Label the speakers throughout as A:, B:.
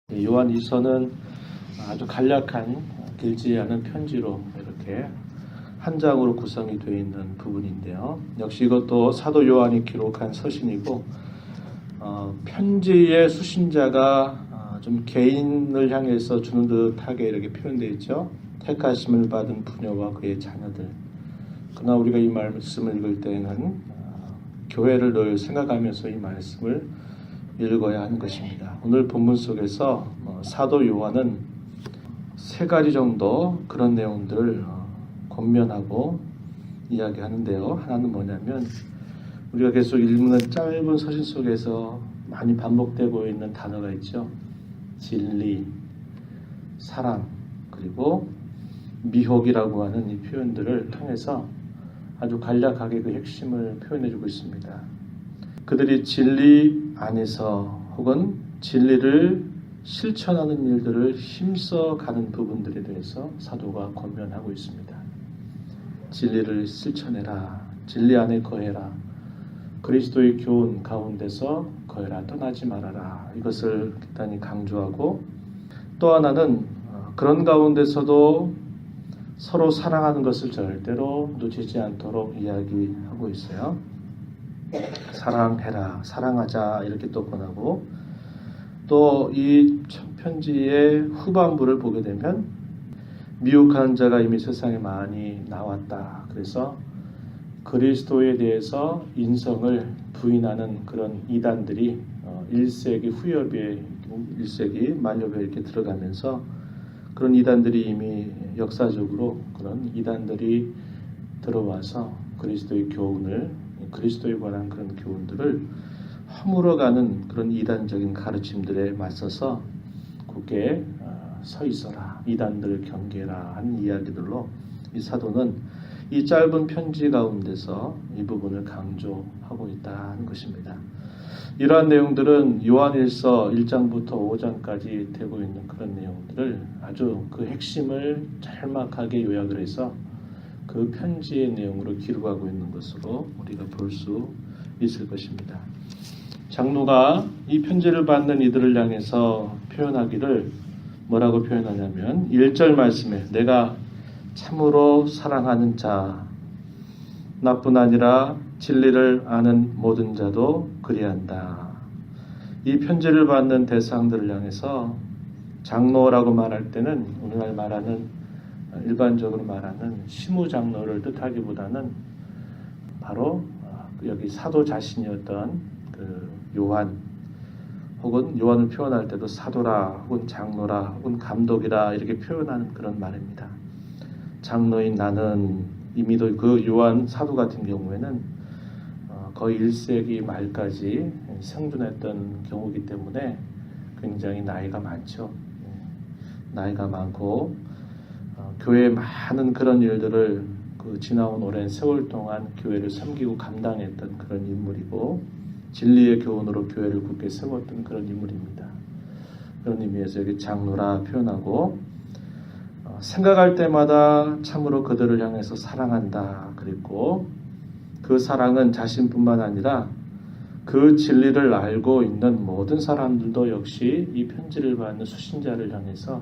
A: 요한일서는 아주 간략한 길지 않은 편지로 이렇게 한 장으로 구성이 되어 있는 부분인데요. 역시 이것도 사도 요한이 기록한 서신이고 편지의 수신자가 좀 개인을 향해서 주는 듯하게 이렇게 표현되어 있죠. 택하심을 받은 부녀와 그의 자녀들. 그러나 우리가 이 말씀을 읽을 때는 교회를 늘 생각하면서 이 말씀을 읽어야 하는 것입니다. 오늘 본문 속에서 사도 요한은 세 가지 정도 그런 내용들을 권면하고 이야기하는데요. 하나는 뭐냐면 우리가 계속 읽는 짧은 서신 속에서 많이 반복되고 있는 단어가 있죠. 진리, 사랑, 그리고 미혹이라고 하는 이 표현들을 통해서 아주 간략하게 그 핵심을 표현해주고 있습니다. 그들이 진리 안에서 혹은 진리를 실천하는 일들을 힘써 가는 부분들에 대해서 사도가 권면하고 있습니다. 진리를 실천해라. 진리 안에 거해라. 그리스도의 교훈 가운데서 거해라. 떠나지 말아라. 이것을 단히 강조하고 또 하나는 그런 가운데서도 서로 사랑하는 것을 절대로 놓치지 않도록 이야기하고 있어요. 사랑해라, 사랑하자 이렇게 또 권하고 또 이 편지의 후반부를 보게 되면 미혹하는 자가 이미 세상에 많이 나왔다. 그래서 그리스도에 대해서 인성을 부인하는 그런 이단들이 1세기 후엽에 1세기 말엽에 이렇게 들어가면서 그런 이단들이 이미 역사적으로 그런 이단들이 들어와서 그리스도의 교훈을 그리스도에 관한 그런 교훈들을 허물어가는 그런 이단적인 가르침들에 맞서서 굳게 서 있어라. 이단들을 경계해라 하는 이야기들로 이 사도는 이 짧은 편지 가운데서 이 부분을 강조하고 있다는 것입니다. 이러한 내용들은 요한일서 1장부터 5장까지 되고 있는 그런 내용들을 아주 그 핵심을 짤막하게 요약을 해서 그 편지의 내용으로 기록하고 있는 것으로 우리가 볼 수 있을 것입니다. 장로가 이 편지를 받는 이들을 향해서 표현하기를 뭐라고 표현하냐면 1절 말씀에 내가 참으로 사랑하는 자 나뿐 아니라 진리를 아는 모든 자도 그리한다. 이 편지를 받는 대상들을 향해서 장로라고 말할 때는 오늘날 말하는 일반적으로 말하는 시무장로를 뜻하기보다는 바로 여기 사도 자신이었던 그 요한 혹은 요한을 표현할 때도 사도라 혹은 장로라 혹은 감독이라 이렇게 표현하는 그런 말입니다. 장로인 나는 이미도 그 요한 사도 같은 경우에는 거의 1세기 말까지 생존했던 경우이기 때문에 굉장히 나이가 많죠. 나이가 많고 교회의 많은 그런 일들을 그 지나온 오랜 세월 동안 교회를 섬기고 감당했던 그런 인물이고 진리의 교훈으로 교회를 굳게 세웠던 그런 인물입니다. 그런 의미에서 여기 장로라 표현하고 생각할 때마다 참으로 그들을 향해서 사랑한다. 그리고 그 사랑은 자신뿐만 아니라 그 진리를 알고 있는 모든 사람들도 역시 이 편지를 받는 수신자를 향해서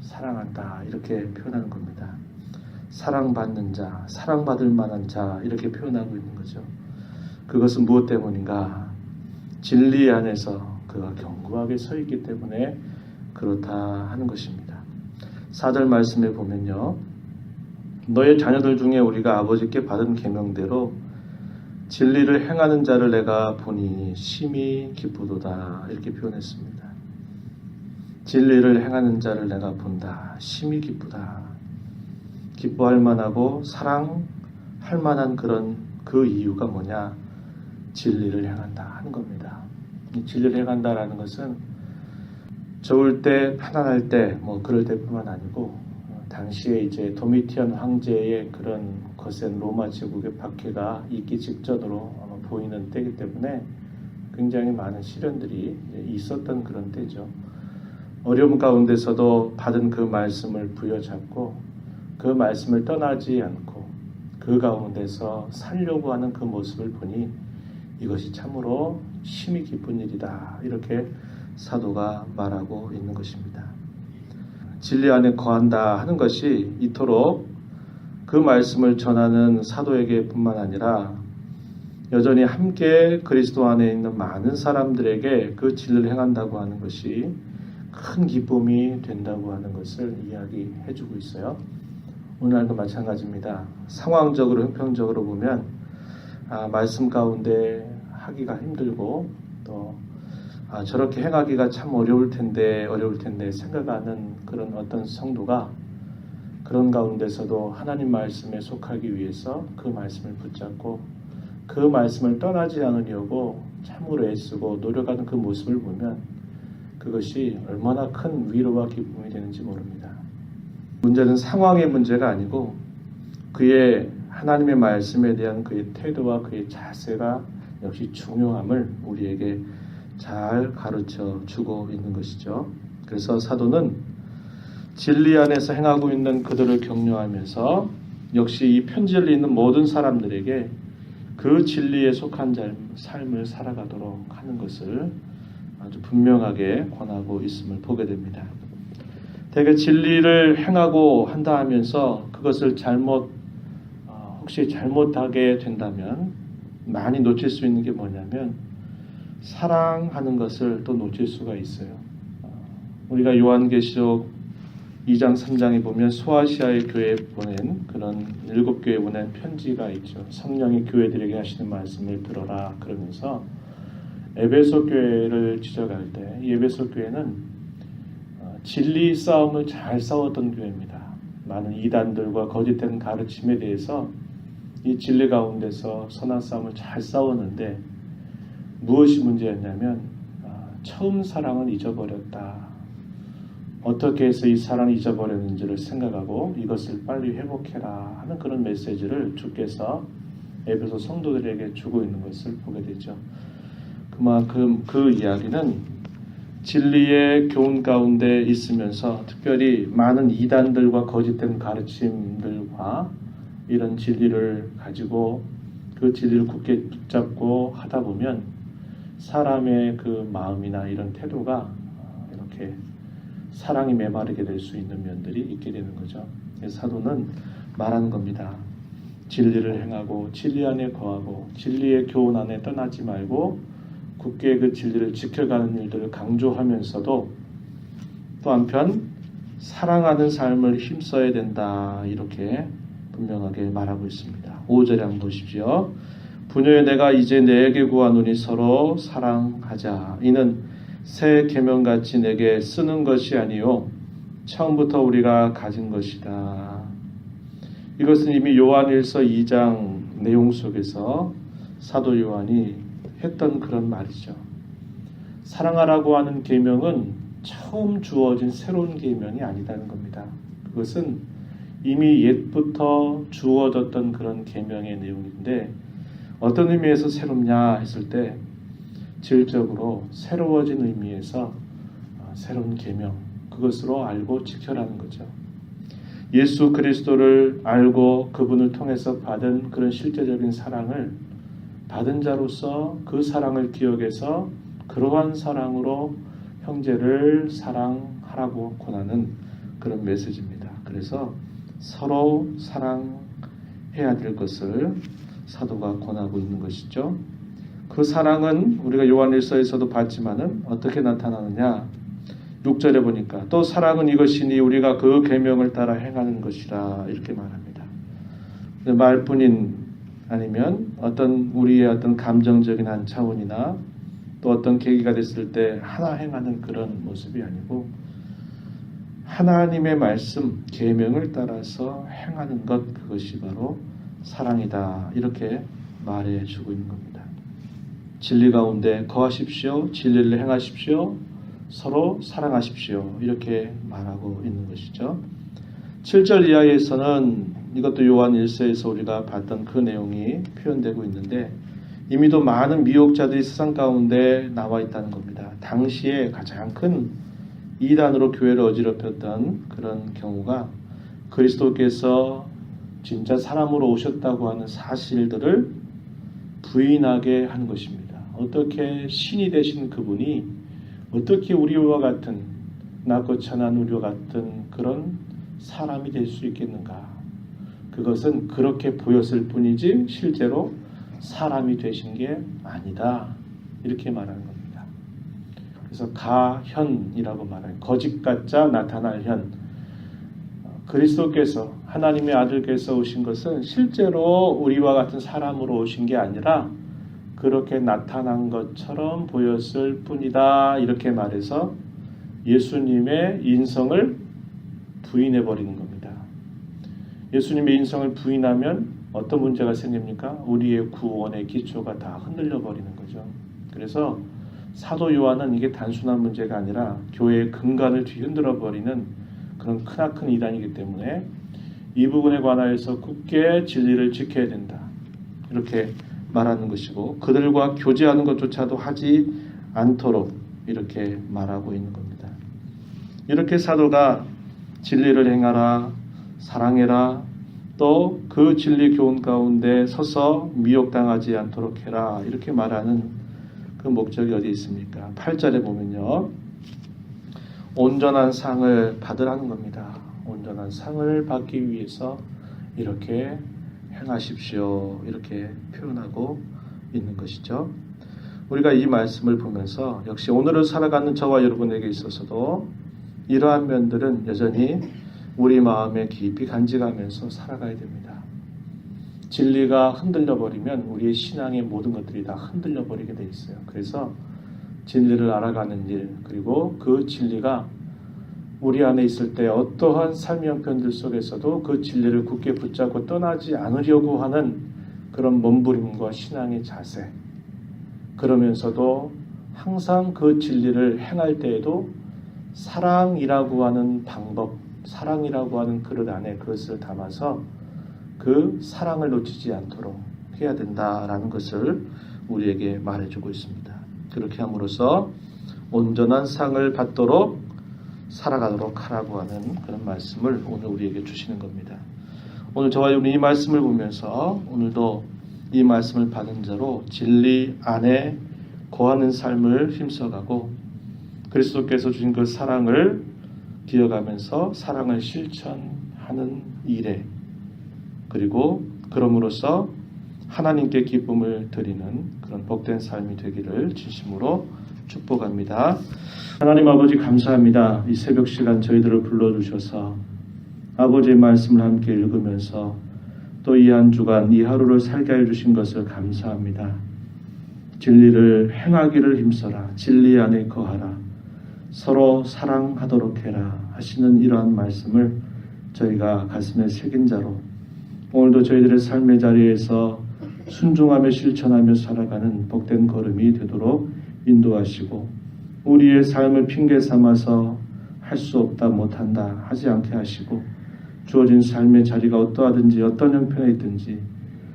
A: 사랑한다. 이렇게 표현하는 겁니다. 사랑받는 자, 사랑받을 만한 자 이렇게 표현하고 있는 거죠. 그것은 무엇 때문인가? 진리 안에서 그가 견고하게 서 있기 때문에 그렇다 하는 것입니다. 4절 말씀에 보면요. 너의 자녀들 중에 우리가 아버지께 받은 계명대로 진리를 행하는 자를 내가 보니 심히 기쁘도다. 이렇게 표현했습니다. 진리를 행하는 자를 내가 본다. 심히 기쁘다. 기뻐할 만하고 사랑할 만한 그런 그 이유가 뭐냐? 진리를 행한다 하는 겁니다. 이 진리를 행한다라는 것은 좋을 때, 편안할 때, 그럴 때뿐만 아니고 당시에 이제 도미티안 황제의 그런 거센 로마 제국의 박해가 있기 직전으로 아마 보이는 때이기 때문에 굉장히 많은 시련들이 있었던 그런 때죠. 어려움 가운데서도 받은 그 말씀을 부여잡고 그 말씀을 떠나지 않고 그 가운데서 살려고 하는 그 모습을 보니 이것이 참으로 심히 기쁜 일이다. 이렇게 사도가 말하고 있는 것입니다. 진리 안에 거한다 하는 것이 이토록 그 말씀을 전하는 사도에게 뿐만 아니라 여전히 함께 그리스도 안에 있는 많은 사람들에게 그 진리를 행한다고 하는 것이 큰 기쁨이 된다고 하는 것을 이야기해 주고 있어요. 오늘날도 마찬가지입니다. 상황적으로 형평적으로 보면 말씀 가운데 하기가 힘들고 또 저렇게 행하기가 참 어려울 텐데 생각하는 그런 어떤 성도가 그런 가운데서도 하나님 말씀에 속하기 위해서 그 말씀을 붙잡고 그 말씀을 떠나지 않으려고 참으로 애쓰고 노력하는 그 모습을 보면 그것이 얼마나 큰 위로와 기쁨이 되는지 모릅니다. 문제는 상황의 문제가 아니고 그의 하나님의 말씀에 대한 그의 태도와 그의 자세가 역시 중요함을 우리에게 잘 가르쳐 주고 있는 것이죠. 그래서 사도는 진리 안에서 행하고 있는 그들을 격려하면서 역시 이 편지를 읽는 모든 사람들에게 그 진리에 속한 삶을 살아가도록 하는 것을 아주 분명하게 권하고 있음을 보게 됩니다. 대개 진리를 행하고 한다 하면서 그것을 혹시 잘못하게 된다면 많이 놓칠 수 있는 게 뭐냐면 사랑하는 것을 또 놓칠 수가 있어요. 우리가 요한계시록 2장 3장에 보면 소아시아의 교회에 보낸 그런 7교회에 보낸 편지가 있죠. 성령이 교회들에게 하시는 말씀을 들어라 그러면서 에베소 교회를 지적할 때 이 에베소 교회는 진리 싸움을 잘 싸웠던 교회입니다. 많은 이단들과 거짓된 가르침에 대해서 이 진리 가운데서 선한 싸움을 잘 싸웠는데 무엇이 문제였냐면 처음 사랑을 잊어버렸다. 어떻게 해서 이 사랑을 잊어버렸는지를 생각하고 이것을 빨리 회복해라 하는 그런 메시지를 주께서 에베소 성도들에게 주고 있는 것을 보게 되죠. 그만큼 그 이야기는 진리의 교훈 가운데 있으면서 특별히 많은 이단들과 거짓된 가르침들과 이런 진리를 가지고 그 진리를 굳게 붙잡고 하다 보면 사람의 그 마음이나 이런 태도가 이렇게 사랑이 메마르게 될 수 있는 면들이 있게 되는 거죠. 사도는 말하는 겁니다. 진리를 행하고 진리 안에 거하고 진리의 교훈 안에 떠나지 말고 굳게 그 진리를 지켜가는 일들을 강조하면서도 또 한편 사랑하는 삶을 힘써야 된다 이렇게 분명하게 말하고 있습니다. 5절에 한번 보십시오. 부녀여 내가 이제 내게 구하노니 서로 사랑하자. 이는 새 계명같이 내게 쓰는 것이 아니요 처음부터 우리가 가진 것이다. 이것은 이미 요한일서 2장 내용 속에서 사도 요한이 했던 그런 말이죠. 사랑하라고 하는 계명은 처음 주어진 새로운 계명이 아니다는 겁니다. 그것은 이미 옛부터 주어졌던 그런 계명의 내용인데 어떤 의미에서 새롭냐 했을 때 질적으로 새로워진 의미에서 새로운 계명 그것으로 알고 지켜라는 거죠. 예수 그리스도를 알고 그분을 통해서 받은 그런 실제적인 사랑을 받은 자로서 그 사랑을 기억해서 그러한 사랑으로 형제를 사랑하라고 권하는 그런 메시지입니다. 그래서 서로 사랑해야 될 것을 사도가 권하고 있는 것이죠. 그 사랑은 우리가 요한일서에서도 봤지만은 어떻게 나타나느냐 6절에 보니까 또 사랑은 이것이니 우리가 그 계명을 따라 행하는 것이라 이렇게 말합니다. 말뿐인 아니면 어떤 우리의 어떤 감정적인 한 차원이나 또 어떤 계기가 됐을 때 하나 행하는 그런 모습이 아니고 하나님의 말씀 계명을 따라서 행하는 것 그것이 바로 사랑이다 이렇게 말해주고 있는 겁니다. 진리 가운데 거하십시오. 진리를 행하십시오. 서로 사랑하십시오. 이렇게 말하고 있는 것이죠. 7절 이하에서는 이것도 요한 1서에서 우리가 봤던 그 내용이 표현되고 있는데 이미도 많은 미혹자들이 세상 가운데 나와 있다는 겁니다. 당시에 가장 큰 이단으로 교회를 어지럽혔던 그런 경우가 그리스도께서 진짜 사람으로 오셨다고 하는 사실들을 부인하게 하는 것입니다. 어떻게 신이 되신 그분이 어떻게 우리와 같은 낮고 천한 우리와 같은 그런 사람이 될 수 있겠는가? 그것은 그렇게 보였을 뿐이지 실제로 사람이 되신 게 아니다. 이렇게 말하는 겁니다. 그래서 가현이라고 말해요. 거짓 가짜 나타날 현. 그리스도께서 하나님의 아들께서 오신 것은 실제로 우리와 같은 사람으로 오신 게 아니라 그렇게 나타난 것처럼 보였을 뿐이다. 이렇게 말해서 예수님의 인성을 부인해 버리는 겁니다. 예수님의 인성을 부인하면 어떤 문제가 생깁니까? 우리의 구원의 기초가 다 흔들려 버리는 거죠. 그래서 사도 요한은 이게 단순한 문제가 아니라 교회의 근간을 뒤흔들어 버리는 그런 크나큰 이단이기 때문에 이 부분에 관하여서 굳게 진리를 지켜야 된다. 이렇게 말하는 것이고 그들과 교제하는 것조차도 하지 않도록 이렇게 말하고 있는 겁니다. 이렇게 사도가 진리를 행하라, 사랑해라, 또 그 진리 교훈 가운데 서서 미혹당하지 않도록 해라 이렇게 말하는 그 목적이 어디 있습니까? 8절에 보면요. 온전한 상을 받으라는 겁니다. 온전한 상을 받기 위해서 이렇게 행하십시오. 이렇게 표현하고 있는 것이죠. 우리가 이 말씀을 보면서 역시 오늘을 살아가는 저와 여러분에게 있어서도 이러한 면들은 여전히 우리 마음에 깊이 간직하면서 살아가야 됩니다. 진리가 흔들려 버리면 우리의 신앙의 모든 것들이 다 흔들려 버리게 돼 있어요. 그래서 진리를 알아가는 일, 그리고 그 진리가 우리 안에 있을 때 어떠한 삶의 형편들 속에서도 그 진리를 굳게 붙잡고 떠나지 않으려고 하는 그런 몸부림과 신앙의 자세, 그러면서도 항상 그 진리를 행할 때에도 사랑이라고 하는 방법, 사랑이라고 하는 그릇 안에 그것을 담아서 그 사랑을 놓치지 않도록 해야 된다라는 것을 우리에게 말해주고 있습니다. 그렇게 함으로써 온전한 상을 받도록 살아가도록 하라고 하는 그런 말씀을 오늘 우리에게 주시는 겁니다. 오늘 저와 여러분이 이 말씀을 보면서 오늘도 이 말씀을 받은 자로 진리 안에 거하는 삶을 힘써가고 그리스도께서 주신 그 사랑을 기억하면서 사랑을 실천하는 일에 그리고 그럼으로써 하나님께 기쁨을 드리는 그런 복된 삶이 되기를 진심으로 축복합니다. 하나님 아버지 감사합니다. 이 새벽 시간 저희들을 불러주셔서 아버지의 말씀을 함께 읽으면서 또 이 한 주간 이 하루를 살게 해주신 것을 감사합니다. 진리를 행하기를 힘써라. 진리 안에 거하라. 서로 사랑하도록 해라 하시는 이러한 말씀을 저희가 가슴에 새긴 자로 오늘도 저희들의 삶의 자리에서 순종하며 실천하며 살아가는 복된 걸음이 되도록 인도하시고 우리의 삶을 핑계 삼아서 할 수 없다 못한다 하지 않게 하시고 주어진 삶의 자리가 어떠하든지 어떤 형편에 있든지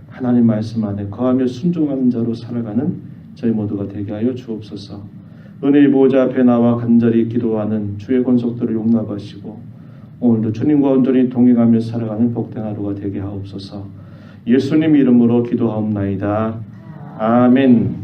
A: 하나님 말씀 안에 거하며 순종하는 자로 살아가는 저희 모두가 되게 하여 주옵소서. 은혜의 보좌 앞에 나와 간절히 기도하는 주의 권속들을 용납하시고 오늘도 주님과 온전히 동행하며 살아가는 복된 하루가 되게 하옵소서. 예수님 이름으로 기도하옵나이다. 아멘.